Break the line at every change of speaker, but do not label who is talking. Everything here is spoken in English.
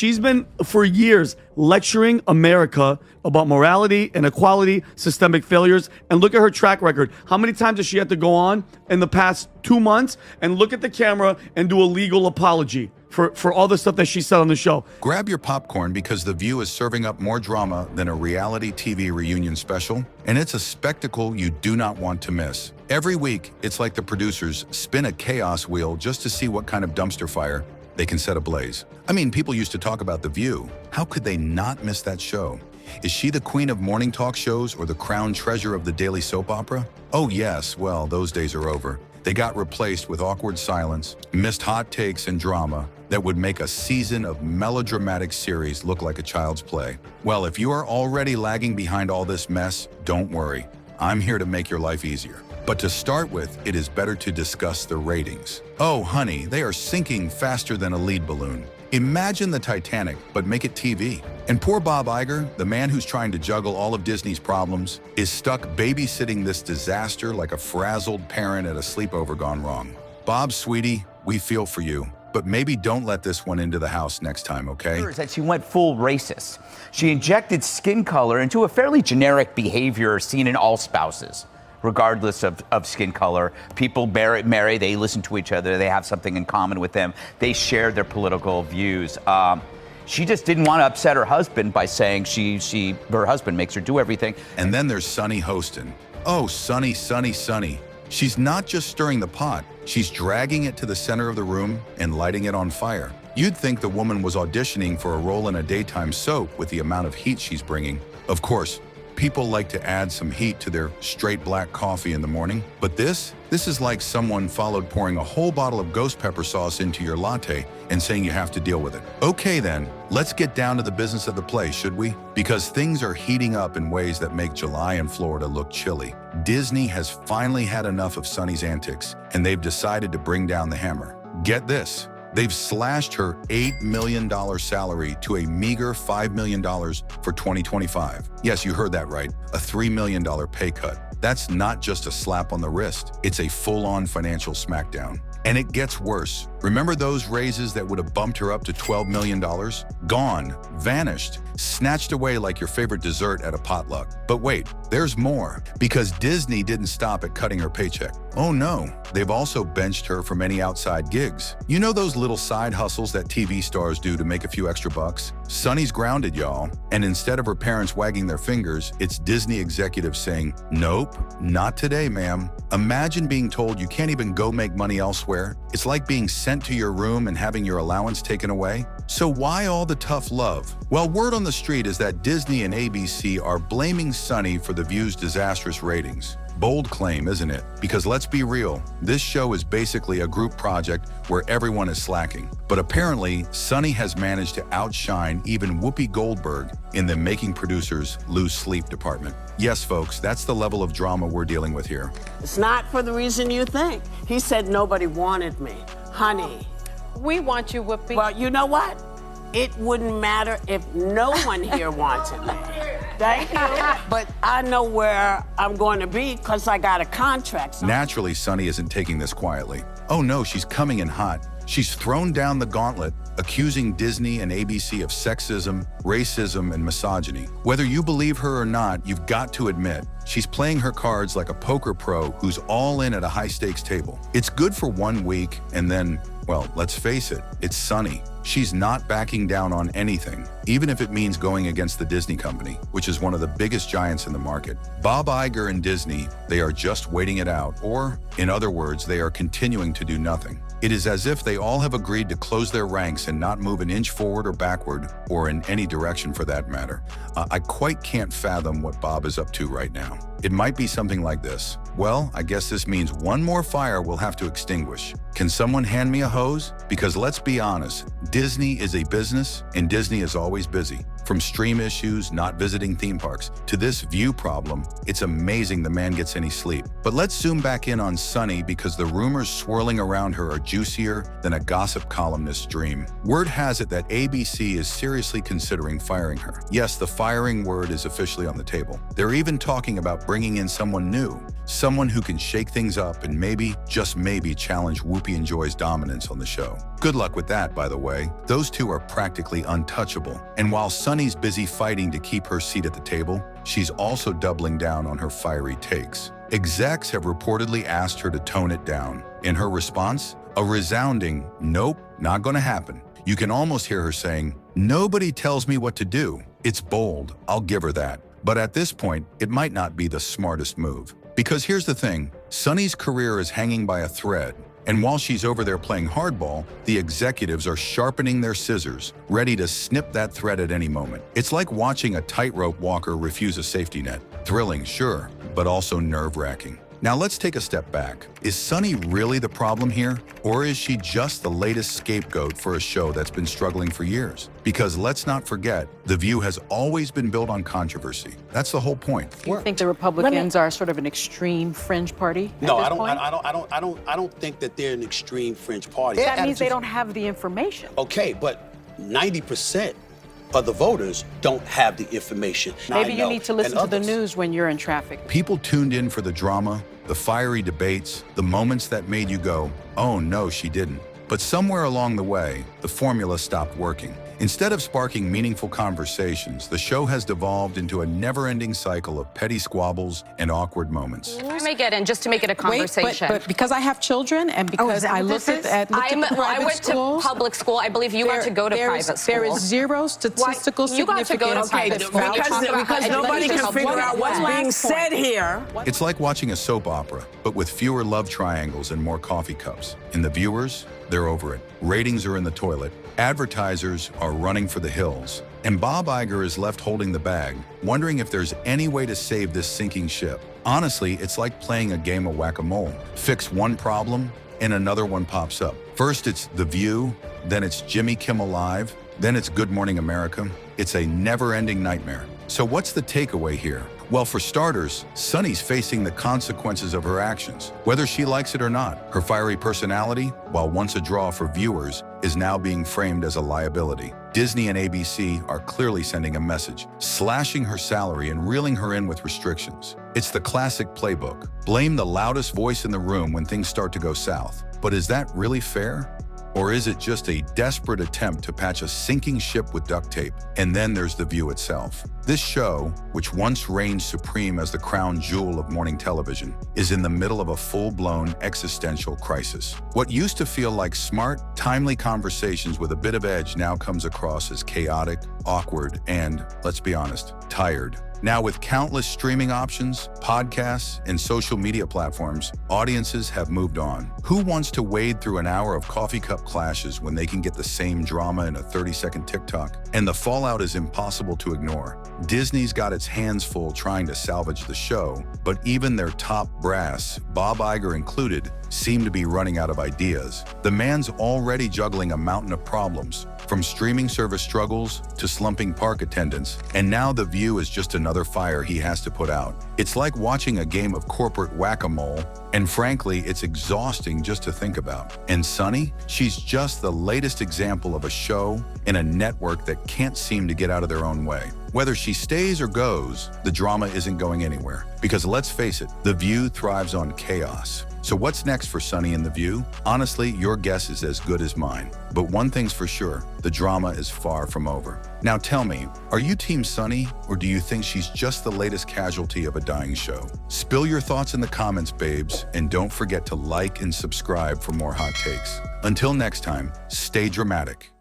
She's been for years lecturing America about morality, inequality, systemic failures. And look at her track record. How many times has she had to go on in the past 2 months and look at the camera and do a legal apology for all the stuff that she said on the show?
Grab your popcorn because The View is serving up more drama than a reality TV reunion special, and it's a spectacle you do not want to miss. Every week, it's like the producers spin a chaos wheel just to see what kind of dumpster fire they can set ablaze. I mean, people used to talk about The View. How could they not miss that show? Is she the queen of morning talk shows or the crown treasure of the daily soap opera? Oh yes, well, those days are over. They got replaced with awkward silence, missed hot takes, and drama that would make a season of melodramatic series look like a child's play. Well, if you are already lagging behind all this mess, don't worry. I'm here to make your life easier. But to start with, it is better to discuss the ratings. Oh, honey, they are sinking faster than a lead balloon. Imagine the Titanic, but make it TV. And poor Bob Iger, the man who's trying to juggle all of Disney's problems, is stuck babysitting this disaster like a frazzled parent at a sleepover gone wrong. Bob, sweetie, we feel for you. But maybe don't let this one into the house next time, okay?
That she went full racist. She injected skin color into a fairly generic behavior seen in all spouses, regardless of skin color. People marry, they listen to each other, they have something in common with them, they share their political views. She just didn't want to upset her husband by saying her husband makes her do everything.
And then there's Sunny Hostin. Oh, Sunny, Sunny, Sunny. She's not just stirring the pot, she's dragging it to the center of the room and lighting it on fire. You'd think the woman was auditioning for a role in a daytime soap with the amount of heat she's bringing. Of course, people like to add some heat to their straight black coffee in the morning, but this is like someone followed pouring a whole bottle of ghost pepper sauce into your latte and saying you have to deal with it. Okay then, let's get down to the business of the play, should we? Because things are heating up in ways that make July in Florida look chilly. Disney has finally had enough of Sunny's antics, and they've decided to bring down the hammer. Get this. They've slashed her $8 million salary to a meager $5 million for 2025. Yes, you heard that right, a $3 million pay cut. That's not just a slap on the wrist, it's a full-on financial smackdown. And it gets worse. Remember those raises that would have bumped her up to $12 million? Gone, vanished, snatched away like your favorite dessert at a potluck. But wait, there's more, because Disney didn't stop at cutting her paycheck. Oh no, they've also benched her from any outside gigs. You know those little side hustles that TV stars do to make a few extra bucks? Sunny's grounded, y'all. And instead of her parents wagging their fingers, it's Disney executives saying, nope, not today, ma'am. Imagine being told you can't even go make money elsewhere. It's like being sent to your room and having your allowance taken away. So why all the tough love? Well, word on the street is that Disney and ABC are blaming Sunny for The View's disastrous ratings. Bold claim, isn't it? Because let's be real, this show is basically a group project where everyone is slacking. But apparently, Sunny has managed to outshine even Whoopi Goldberg in the making producers lose sleep department. Yes, folks, that's the level of drama we're dealing with here.
It's not for the reason you think. He said nobody wanted me. Honey.
We want you, Whoopi.
Well, you know what? It wouldn't matter if no one here wanted me. Thank you. But I know where I'm going to be because I got a contract.
Naturally, Sunny isn't taking this quietly. Oh no, she's coming in hot. She's thrown down the gauntlet, accusing Disney and ABC of sexism, racism, and misogyny. Whether you believe her or not, you've got to admit, she's playing her cards like a poker pro who's all in at a high-stakes table. It's good for 1 week, and then, well, let's face it, it's Sunny. She's not backing down on anything, even if it means going against the Disney company, which is one of the biggest giants in the market. Bob Iger and Disney, they are just waiting it out, or, in other words, they are continuing to do nothing. It is as if they all have agreed to close their ranks and not move an inch forward or backward, or in any direction for that matter. I quite can't fathom what Bob is up to right now. It might be something like this. Well, I guess this means one more fire we'll have to extinguish. Can someone hand me a hose? Because let's be honest, Disney is a business, and Disney is always busy. From stream issues, not visiting theme parks, to this view problem, it's amazing the man gets any sleep. But let's zoom back in on Sunny because the rumors swirling around her are juicier than a gossip columnist's dream. Word has it that ABC is seriously considering firing her. Yes, the firing word is officially on the table. They're even talking about bringing in someone new, someone who can shake things up and maybe, just maybe, challenge Whoopi and Joy's dominance on the show. Good luck with that, by the way. Those two are practically untouchable. And while Sunny's busy fighting to keep her seat at the table, she's also doubling down on her fiery takes. Execs have reportedly asked her to tone it down. In her response, a resounding, nope, not gonna happen. You can almost hear her saying, nobody tells me what to do. It's bold, I'll give her that. But at this point, it might not be the smartest move. Because here's the thing, Sunny's career is hanging by a thread. And while she's over there playing hardball, the executives are sharpening their scissors, ready to snip that thread at any moment. It's like watching a tightrope walker refuse a safety net. Thrilling, sure, but also nerve-wracking. Now let's take a step back. Is Sunny really the problem here? Or is she just the latest scapegoat for a show that's been struggling for years? Because let's not forget, The View has always been built on controversy. That's the whole point.
Do you think the Republicans are sort of an extreme fringe party?
No, I don't think that they're an extreme fringe party.
That means they don't have the information.
Okay, but 90% of the voters don't have the information.
Maybe you need to listen to the news when you're in traffic.
People tuned in for the drama, the fiery debates, the moments that made you go, oh no, she didn't. But somewhere along the way, the formula stopped working. Instead of sparking meaningful conversations, the show has devolved into a never-ending cycle of petty squabbles and awkward moments.
I may get in just to make it a conversation.
But because I have children and because I looked at
I
private
went
schools,
to public school. I believe you got to go to private school.
There is zero statistical
You got to go to
significance.
private school.
Because nobody can figure out what's being said here.
It's like watching a soap opera, but with fewer love triangles and more coffee cups. And the viewers, they're over it. Ratings are in the toilet. Advertisers are running for the hills. And Bob Iger is left holding the bag, wondering if there's any way to save this sinking ship. Honestly, it's like playing a game of whack-a-mole. Fix one problem, and another one pops up. First, it's The View, then it's Jimmy Kimmel Live, then it's Good Morning America. It's a never-ending nightmare. So what's the takeaway here? Well, for starters, Sunny's facing the consequences of her actions, whether she likes it or not. Her fiery personality, while once a draw for viewers, is now being framed as a liability. Disney and ABC are clearly sending a message, slashing her salary and reeling her in with restrictions. It's the classic playbook. Blame the loudest voice in the room when things start to go south. But is that really fair? Or is it just a desperate attempt to patch a sinking ship with duct tape? And then there's The View itself. This show, which once reigned supreme as the crown jewel of morning television, is in the middle of a full-blown existential crisis. What used to feel like smart, timely conversations with a bit of edge now comes across as chaotic, awkward, and, let's be honest, tired. Now, with countless streaming options, podcasts, and social media platforms, audiences have moved on. Who wants to wade through an hour of coffee cup clashes when they can get the same drama in a 30-second TikTok? And the fallout is impossible to ignore. Disney's got its hands full trying to salvage the show, but even their top brass, Bob Iger included, seem to be running out of ideas. The man's already juggling a mountain of problems, from streaming service struggles to slumping park attendance, and now The View is just another fire he has to put out. It's like watching a game of corporate whack-a-mole, and frankly, it's exhausting just to think about. And Sunny, she's just the latest example of a show and a network that can't seem to get out of their own way. Whether she stays or goes, the drama isn't going anywhere. Because let's face it, The View thrives on chaos. So what's next for Sunny and The View? Honestly, your guess is as good as mine. But one thing's for sure, the drama is far from over. Now tell me, are you Team Sunny, or do you think she's just the latest casualty of a dying show? Spill your thoughts in the comments, babes, and don't forget to like and subscribe for more hot takes. Until next time, stay dramatic.